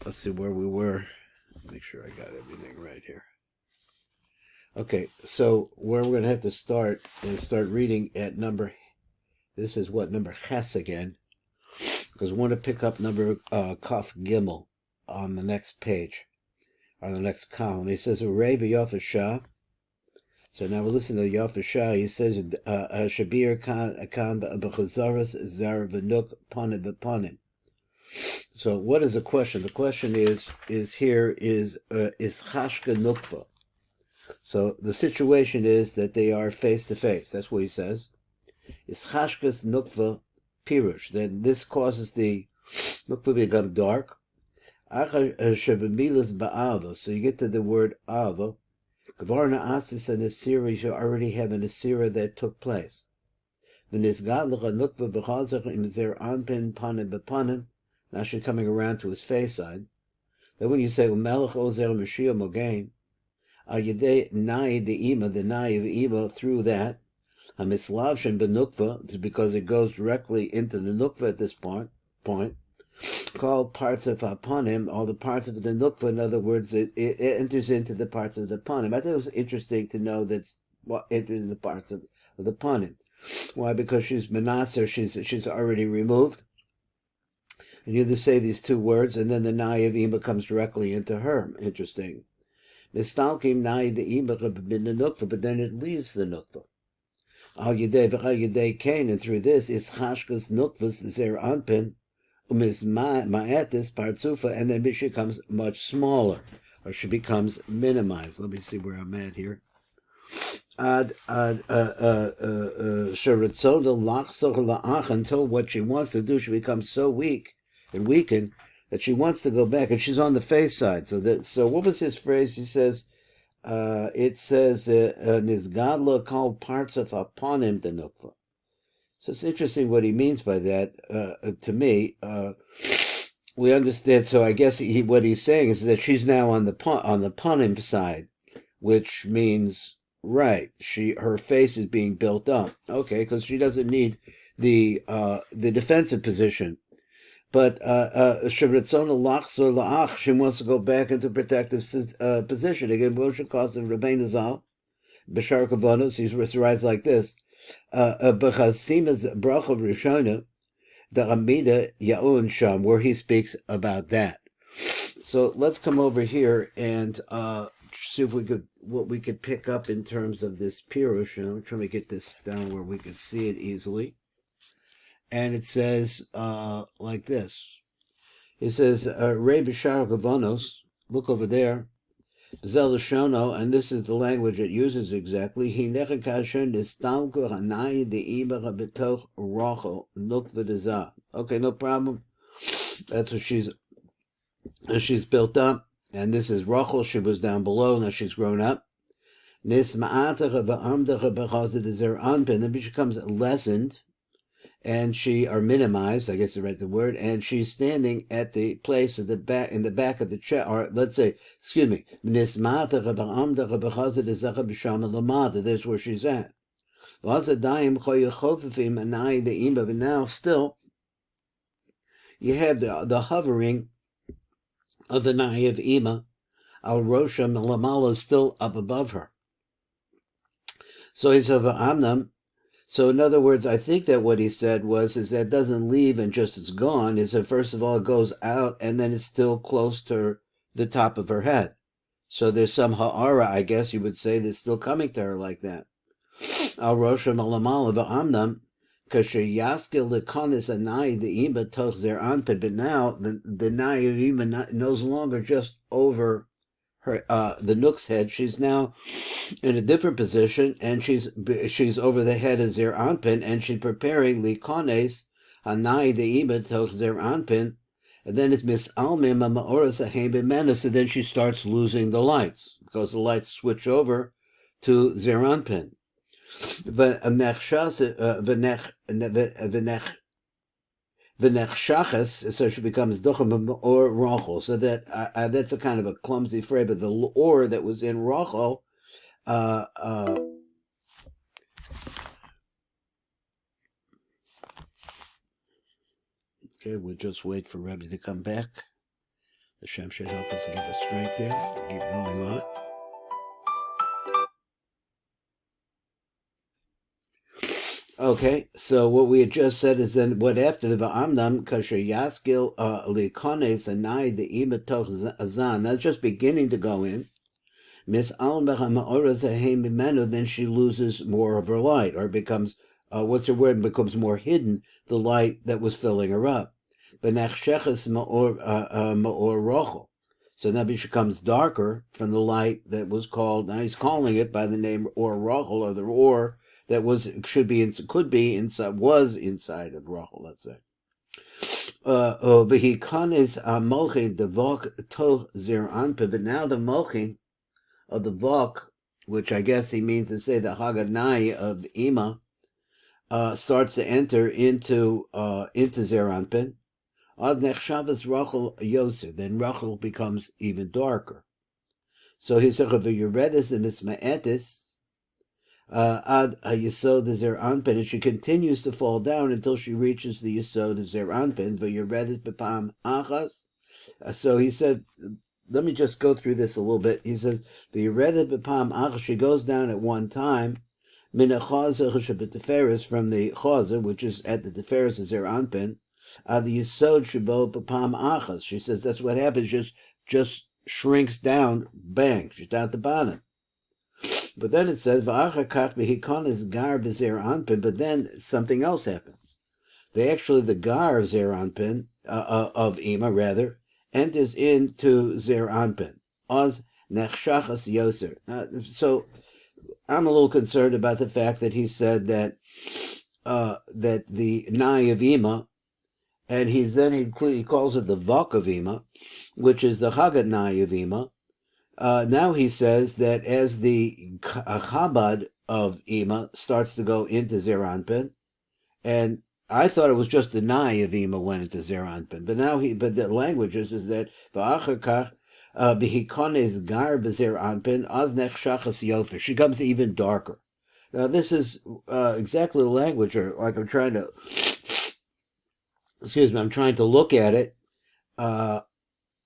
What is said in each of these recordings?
let's see where we were. Make sure I got everything right here. Okay, so where we're going to have to start is start reading at number, this is what, number Ches again, because we want to pick up number Kaf Gimel on the next page, on the next column. He says, Rabbi Yochai. So now we listen to Yochai. He says, Shabir kan b'chazaras zar v'nuk panim b'panim. So what is the question? The question is chashka nukva. So the situation is that they are face to face. That's what he says. Is chashkas nukva pirush. Then this causes the nukva to become dark. So you get to the word ava. Kavarna asis and asira, you already have an asira that took place. Now she's coming around to his face side. Then when you say Melech Ozer Mashiach Mogain, Ayidei Nai the Ima, the Nai of Ima, through that, Hamitzlavshin Benukva, because it goes directly into the Nukva at this point, called parts of Hapanim, all the parts of the Nukva. In other words, it enters into the parts of the Panim. I thought it was interesting to know that's what enters in the parts of the Panim. Why? Because she's Manasseh, she's already removed. And you just say these two words, and then the Nai of Ima comes directly into her. Interesting. Mistalkim Nai the Ima bin the Nukva, but then it leaves the Nukva. Al Yedei v'Al Yedei Kain, and through this is Chashkas Nukvas the Zer Anpin, Umis Ma'etis Partzufa, and then she becomes much smaller, or she becomes minimized. Let me see where I'm at here. Until what she wants to do, she becomes so weak and weakened that she wants to go back, and she's on the face side. So what was his phrase? He says, it says, Nizgadla called parts of Aponim Denukva. So it's interesting what he means by that. To me, we understand. So I guess what he's saying is that she's now on the Panim side, which means, right, her face is being built up. Okay, because she doesn't need the defensive position. But she wants to go back into protective position. Again, Moshe calls it Rabbeinu Zal, B'shar Kavanos, he writes like this, B'chasimas bracha rishona, the Amida Yaun Sham, where he speaks about that. So let's come over here and see if what we could pick up in terms of this pirush. I'm trying to get this down where we can see it easily. And it says like this. It says, Rei B'shar Gavanos, look over there, B'zel Shono, and this is the language it uses exactly. Hi nechakashen nistamku hanayi de'ibara b'toch rochel nukva dezah. Okay, no problem. That's what she's built up. And this is Rachel, she was down below, now she's grown up. Nisma'atacha v'amdacha b'chazid dezer anpin, then she becomes lessened, and are minimized, I guess is right the word, and she's standing at the place of the back, in the back of the chest, or let's say, excuse me, there's where she's at. But now still, you have the hovering of the Nai of Ima, Al Rosha Melamala is still up above her. So he's of Amnam. So in other words, I think that what he said is that it doesn't leave and just it's gone. Is that first of all it goes out and then it's still close to the top of her head. So there's some ha'ara, I guess you would say, that's still coming to her like that. Al Rosha Melamala v'Amnam. But now the Nai of Ima no longer just over her the Nook's head. She's now in a different position, and she's over the head of Zer Anpin, and she's preparing Likones Hanai de Ima Toch Zer Anpin, and then it's Miss Almim Maoras Ahem B'Mena. So then she starts losing the lights because the lights switch over to Zer Anpin. V'nechshachas, so she becomes dochem or Rachel. So that's a kind of a clumsy phrase, but the or that was in Rachel, okay, we'll just wait for Rabbi to come back. Hashem should help us and give us strength there. Keep going on. Okay, so what we had just said is then what after the va'amnam kasher yaskil likones anai the imatoch azan. That's just beginning to go in. Miss then she loses more of her light, or becomes what's her word? Becomes more hidden, the light that was filling her up. So now she becomes darker from the light that was called. Now he's calling it by the name or rochel, or the or that was could be inside was inside of rochel. Let's say. But now the mochin of the vok, which I guess he means to say the hagadnai of ima, starts to enter into Zeranpin. Ad nechshavas Rachel Yoser, then Rachel becomes even darker. So he said, "V'yoredes the misma'etis ad hayisod Zeranpin," and she continues to fall down until she reaches the yisod of Zeranpin. V'yoredes b'pam achas. So he said, let me just go through this a little bit. He says, the Yereda b'pam achas, she goes down at one time, min achaza shebeteferes, from the chaza, which is at the teferes of Zeranpin, ad yisod shebo b'pam achas. She says that's what happens, just shrinks down, bang, she's down at the bottom. But then it says, v'achar kach b'hikones gar b'Zeranpin, but then something else happens. The gar of Zeranpin, of Ima rather, enters into Zeranpin. Oz nechshachas yoser. So I'm a little concerned about the fact that he said that that the nai of Ima, and he calls it the vok of Ima, which is the Hagat nai of Ima. Now he says that as the Chabad of Ima starts to go into Zeranpin, and I thought it was just the nai of Ima went into Zeranpin, but the language is that v'achar kach b'hikones gar b'Zeranpin az nechshachas yofer. She comes even darker. Now this is exactly the language, or like I'm trying to look at it.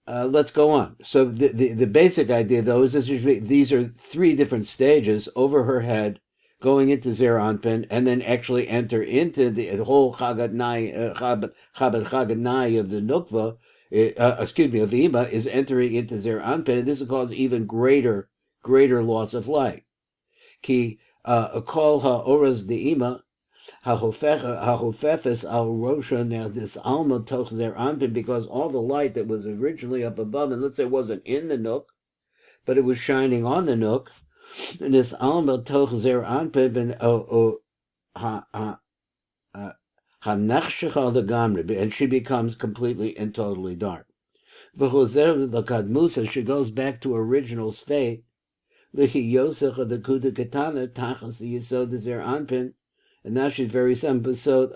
Let's go on. So the basic idea, though, is these are three different stages over her head, going into Zeranpin, and then actually enter into the whole Chabad Chagadnai of the Nukva, of Ima, is entering into Zeranpin, and this will cause even greater loss of light. Ki kol ha'oraz de Ima, ha'hofefes al rosha, now this alma toch Zeranpin, because all the light that was originally up above, and let's say it wasn't in the Nook, but it was shining on the Nook, and this alma toch Zeranpin and she becomes completely and totally dark. She goes back to original state. And now she's very simple. So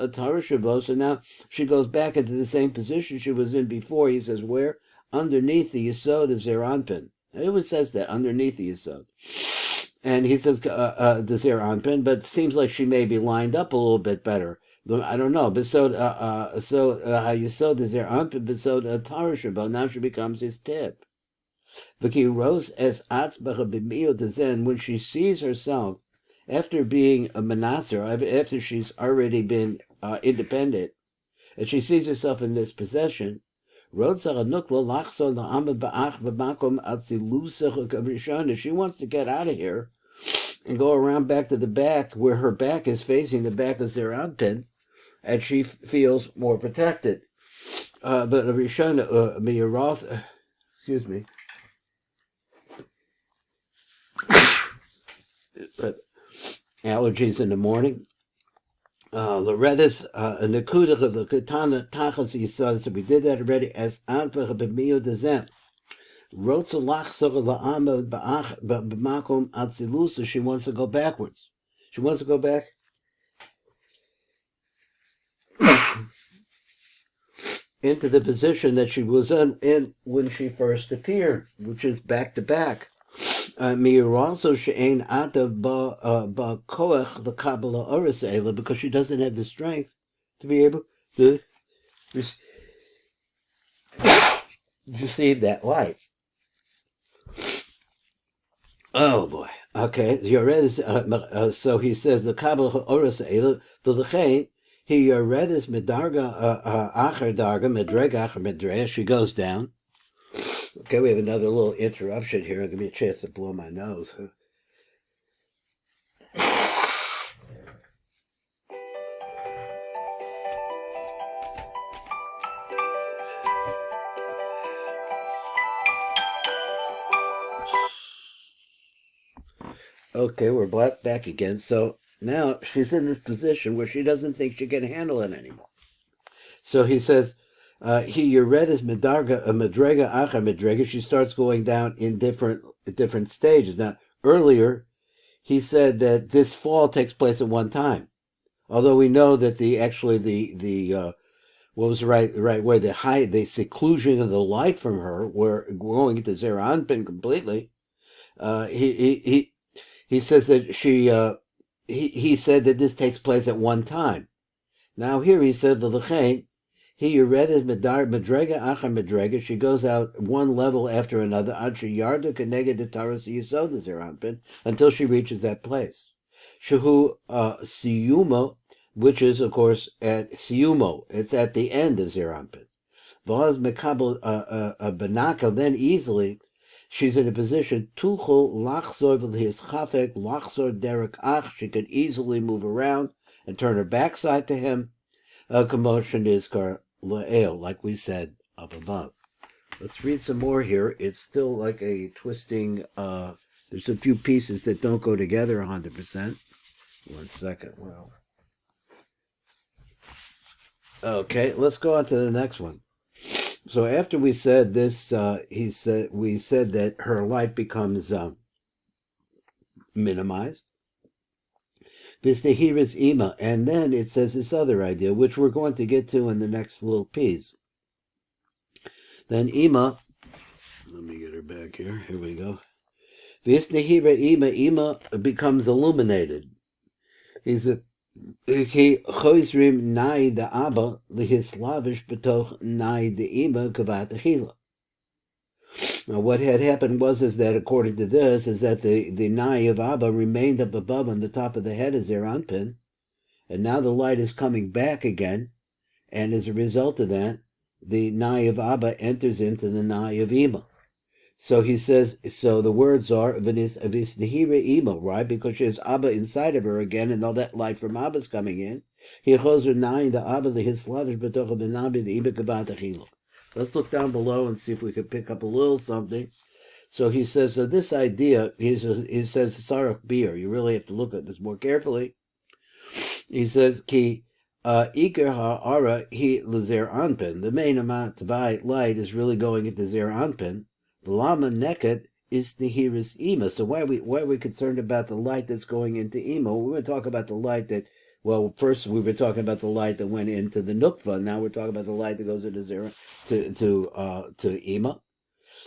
now she goes back into the same position she was in before. He says, where? Underneath the Yisod of Zeranpin. It always says that, underneath the Yisod. And he says, the Zeranpin, but it seems like she may be lined up a little bit better. I don't know. Besod, Yisod the Zeranpin, Besod Tarashabo. Now she becomes his tip. When she sees herself, after being a Manasseh, after she's already been independent, and she sees herself in this possession, she wants to get out of here and go around back to the back, where her back is facing the back of Zeranpin, and she feels more protected. But Rishon, excuse me. Allergies in the morning. Loretta's Nakuda the Katana Tachas Yisod, so we did that already. As Anpach B'mio Dezem. Rotzelach La'amod B'makom Atzilusa, she wants to go backwards. She wants to go back into the position that she was in when she first appeared, which is back to back. Because she doesn't have the strength to be able to receive that light. Oh boy. Okay. So he says the kabel oras v'lechein he yored is medarga acher darga medreg acher medreg. She goes down. Okay, we have another little interruption here. Give me a chance to blow my nose. Okay, we're back again. So now she's in this position where she doesn't think she can handle it anymore. So he says, he Yored is medarga medrega acha medrega. She starts going down in different stages. Now earlier he said that this fall takes place at one time, although we know that the what was the right way, the seclusion of the light from her, were going into Zeranpin completely. He says that he said that this takes place at one time. Now here he said v'lechein he read as medrega achar medrega. She goes out one level after another ad sheyarda keneged the taras yisod Zeranpin until she reaches that place. Shehu siyumo, which is of course at siyumo. It's at the end of Zeranpin. V'az mekabel benaka, then easily she's in a position tuchol lachzor v'hischafek lachzor derek ach. She could easily move around and turn her backside to him. Commotion is la'el, like we said up above. Let's read some more here. It's still like a twisting. There's a few pieces that don't go together 100%. 1 second. Well, okay. Let's go on to the next one. So after we said this, we said that her light becomes minimized. Vistehiris ima, and then it says this other idea, which we're going to get to in the next little piece. Then ima, let me get her back here. Here we go. Visnehira ima becomes illuminated. He's a chozrim nai the abba lihislavish betoch nai the ima kavat achila. Now, what had happened is that, according to this, is that the nai of Abba remained up above on the top of the head of Zeranpin, and now the light is coming back again, and as a result of that, the nai of Abba enters into the nai of Ima. So he says, so the words are Avis Nehira Ima, right? Because she has Abba inside of her again, and all that light from Abba is coming in. He calls her nai the Abba the Hislavish betocha benabi the Ima kavat achila. Let's look down below and see if we can pick up a little something. So he says, so this idea, he says, Sarach beer. You really have to look at this more carefully. He says, Ki Iker ha'ara he lezer anpin. The main amount of light is really going into zer anpin. V'lama neket is nehiris ima. So why are we concerned about the light that's going into ima? We're going to talk about the light that, well, first we were talking about the light that went into the nukva. Now we're talking about the light that goes into zera to ima.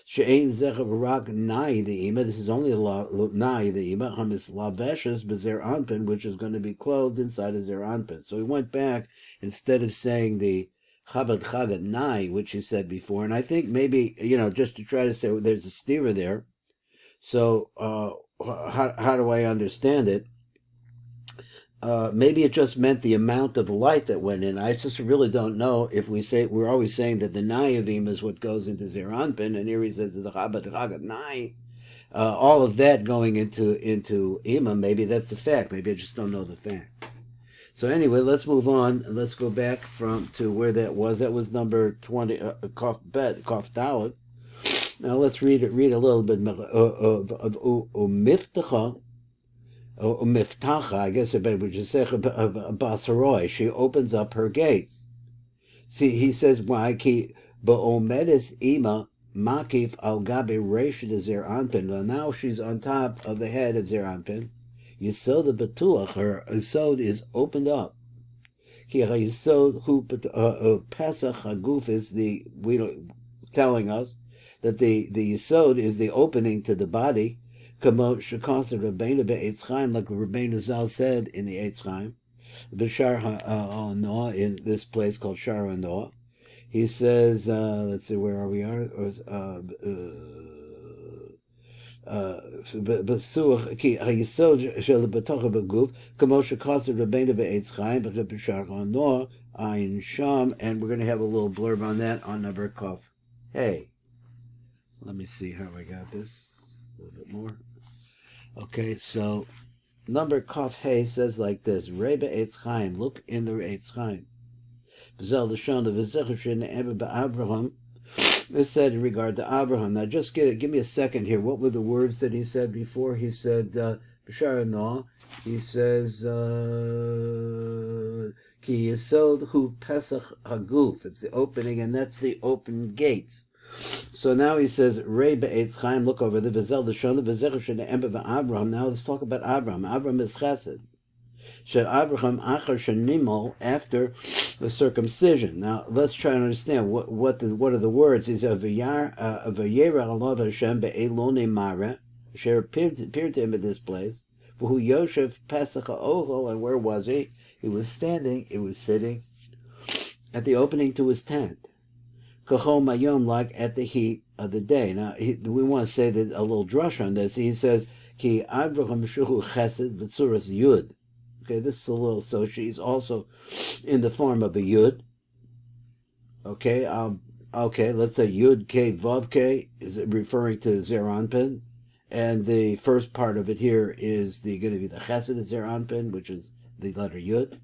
She'ein zechav rak nai the ima. This is only nai the ima. Hamis laveshes bezer anpin, which is going to be clothed inside a zer anpin. So he went back, instead of saying the chabad chagat nai, which he said before, and I think maybe, just to try to say, well, there's a stira there. So how do I understand it? Maybe it just meant the amount of light that went in. I just really don't know if we're always saying that the Nayavim is what goes into Zeranpin, and here he says the Chabad Chagat Nai. All of that going into Ima, maybe that's the fact. Maybe I just don't know the fact. So anyway, let's move on. Let's go back to where that was. That was number 20, Kaf Dalet. Now let's read a little bit of Miftacha. Miftacha, I guess it would just say Basaroi. She opens up her gates. See, he says, why? Ki ba'omedis ima makif al gabi reish de Zeranpin. Well, now she's on top of the head of Zeranpin. Yisod the betuach, her yisod is opened up. Ki yisod hu pesach haguf is telling us that the yisod is the opening to the body. Like Rabbeinu Zal said in the Eitz Chaim, B'shar ha'anoah, in this place called Shar ha'anoah, He says, let's see, where are we? בצור, כי היסוד של בתוך בגוף, כמו שכתוב רבינו בעץ חיים, בשער הנוער, Ein Sham, and we're going to have a little blurb on that on number Kaf. Hey, let me see how I got this a little bit more. Okay, so number Kaf Hey says like this: Reba Eitz Chaim, look in the Eitz Chaim. B'zel l'shon v'zechushin ebe b'Avraham. This said in regard to Abraham. Now, just give me a second here. What were the words that he said before? He said b'shar no. He says ki yesod hu pesach haguf. It's the opening, and that's the open gates. So now he says Rei be'etz chaim. Look over the v'zel l'shon v'zechushin ebe b'Avraham. Now let's talk about Abraham. Abraham is chesed. Abraham achar shenimol, after the circumcision. Now let's try to understand what are the words. He says v'yera alav Hashem be'elone mara, Asher appeared to him at this place. V'hu yoshev pesach ha'ohel, and where was he? He was standing. He was sitting at the opening to his tent. Kachol mayom, like at the heat of the day. Now we want to say that a little drush on this. He says ki Abraham shuhu chesed v'tzuras yud. Okay, this is a little, so she's also in the form of a yud. Okay, let's say yud k vav k is referring to Zeranpin, and the first part of it here is going to be the chesed Zeranpin, which is the letter yud.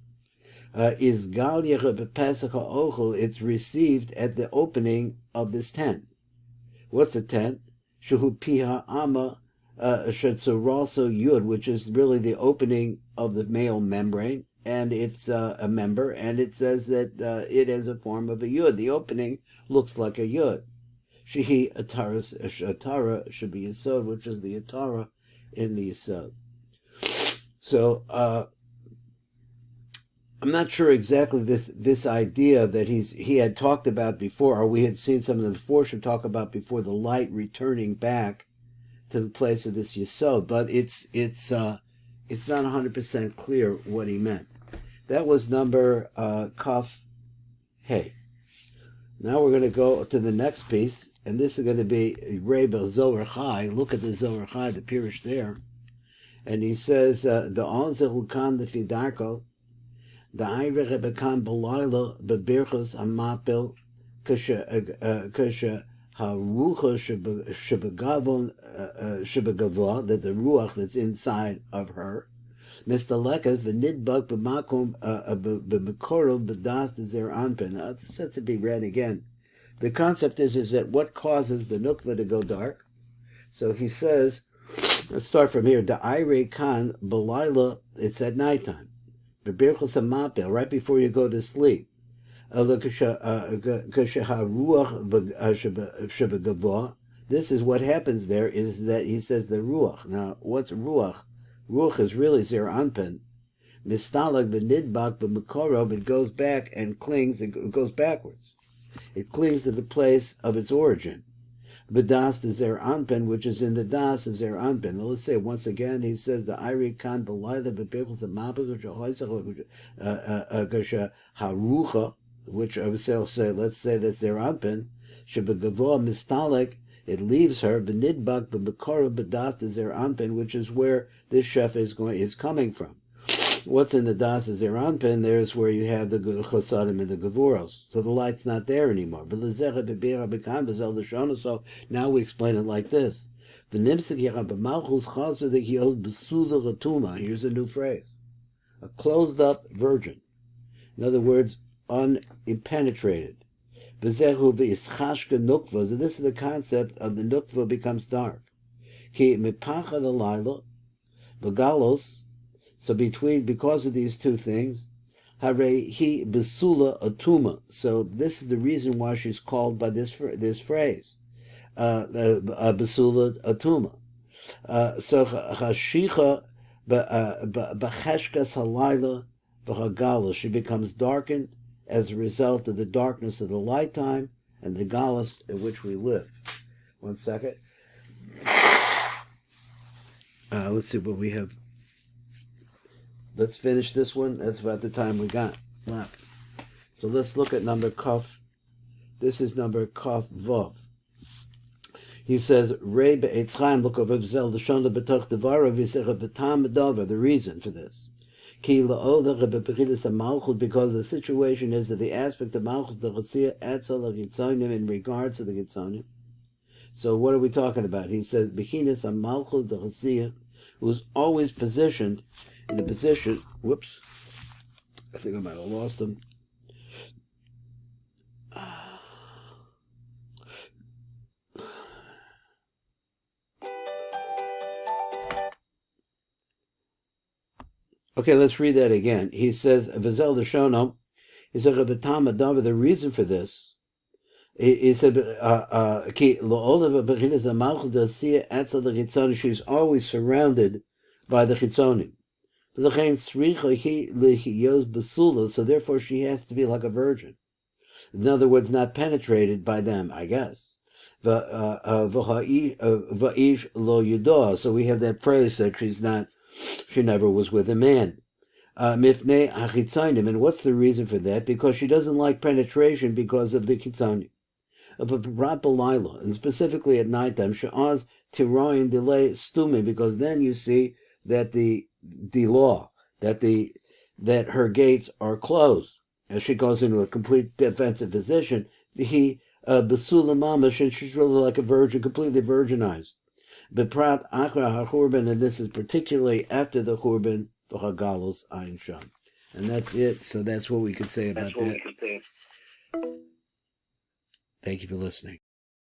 Is gal yechah pesach ha'ochel? It's received at the opening of this tent. What's the tent? Shehu piha ama. Also yud, which is really the opening of the male membrane, and it's a member, and it says that it has a form of a yud. The opening looks like a yud. Shehi atara should be yesod, which is the atara in the yesod. So I'm not sure exactly this idea that he had talked about before, or we had seen some of the before should talk about before, the light returning back to the place of this yesod, but it's not 100% clear what he meant. That was number Kaf Hey. Now we're going to go to the next piece, and this is going to be Rebbe Zohar Chai. Look at the Zohar Chai, the Pirush there, and he says the Onzel Kan the Fidarko, the Ayre Rebekan Belayla Bebirchos Amapil Kasha Harucha shebegavah, that the ruach that's inside of her, mistalekas v'nidbak b'makom b'mekoro b'das d'zer anpin. This has to be read again. The concept is that what causes the nukva to go dark? So he says, let's start from here. Da'ayre kan b'layla, it's at nighttime. B'birchos hamapil, right before you go to sleep. This is what happens there, is that he says the ruach. Now, what's ruach? Ruach is really zer anpin. Mistalag b'nidbak b'mekoro, it goes back and clings, it goes backwards. It clings to the place of its origin. B'das the zer anpin, which is in the das of zer anpin. Now, let's say once again, he says the Iri kan b'layla b'birchos hamapil harucha, which I would say, let's say that's their anpin, shebegavoa mistalik, it leaves her, b'nidbak b'mekora b'das their anpin, which is where this chef is coming from. What's in the das their anpin? There's where you have the chosadim and the gavuros. So the light's not there anymore. So now we explain it like this. Here's a new phrase. A closed up virgin. In other words, unpenetrated. So this is the concept of the nukva becomes dark. So because of these two things, he besula atuma. So this is the reason why she's called by this phrase, besula atuma. So hashicha b'cheshkas halayla v'hagala, she becomes darkened as a result of the darkness of the light time and the galus in which we live. 1 second. Let's see what we have. Let's finish this one. That's about the time we got left. So let's look at number Kaf This is number Kaf Vav. He says, Rei be'etz chaim look over Zel l'shon lebetoch devara v'yisecha v'tam davar. The reason for this, ki la'olach be'pechilas ha'malchut, because the situation is that the aspect of malchut the chasiyah etzel ha'chitzonim in regards to the chitzonim. So what are we talking about? He says, bechinas ha'malchut the chasiyah was always positioned in the position. Whoops, I think I might have lost him. Okay, let's read that again. He says, V'zel l'shono, he said, the reason for this, he said, she's always surrounded by the chitzonim. So therefore she has to be like a virgin. In other words, not penetrated by them, I guess. So we have that phrase that she never was with a man. And what's the reason for that? Because she doesn't like penetration because of the chitzonim. And specifically at nighttime, she'az tiroin delay stume, because then you see that the law, that her gates are closed. As she goes into a complete defensive position, he besula mamash, and she's really like a virgin, completely virginized. Beprat achra hachurban, and this is particularly after the churban, the hagalos ayin sham. And that's it. So that's what we could say about that. Thank you for listening.